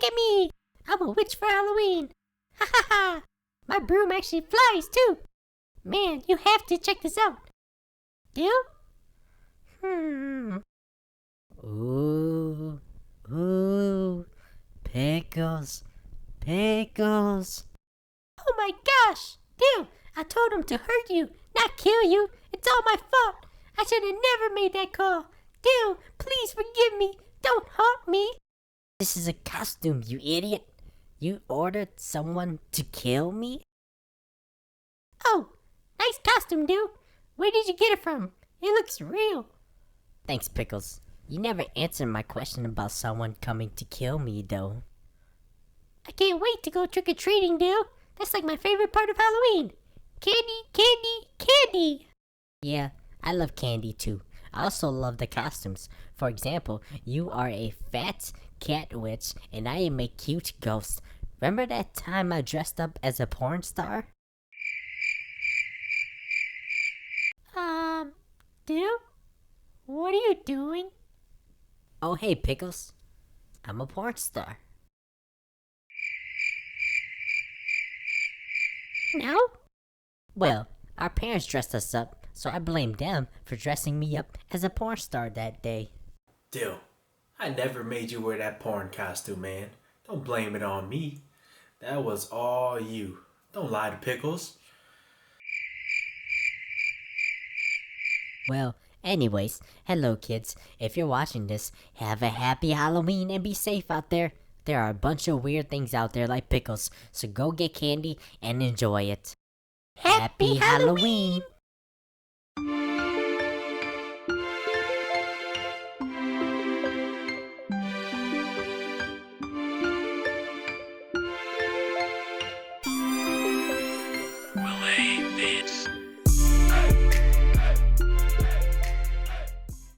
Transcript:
at me! I'm a witch for Halloween! Ha ha ha! My broom actually flies too! Man, you have to check this out! Dill? Ooh, ooh, pickles, pickles. Oh my gosh! Dill, I told him to hurt you, not kill you! It's all my fault! I should have never made that call! Dill, please forgive me! Don't haunt me! This is a costume, you idiot. You ordered someone to kill me? Oh, nice costume, Dill! Where did you get it from? It looks real! Thanks, Pickles. You never answered my question about someone coming to kill me, though. I can't wait to go trick-or-treating, Dill! That's like my favorite part of Halloween! Candy, candy, candy! Yeah, I love candy too. I also love the costumes. For example, you are a fat cat witch and I am a cute ghost. Remember that time I dressed up as a porn star? Dill? What are you doing? Oh hey, Pickles. I'm a porn star. Now? Well, our parents dressed us up, so I blame them for dressing me up as a porn star that day. Dill, I never made you wear that porn costume, man. Don't blame it on me. That was all you. Don't lie to Pickles. Well, anyways, hello kids. If you're watching this, have a happy Halloween and be safe out there. There are a bunch of weird things out there like pickles, so go get candy and enjoy it. Happy Halloween!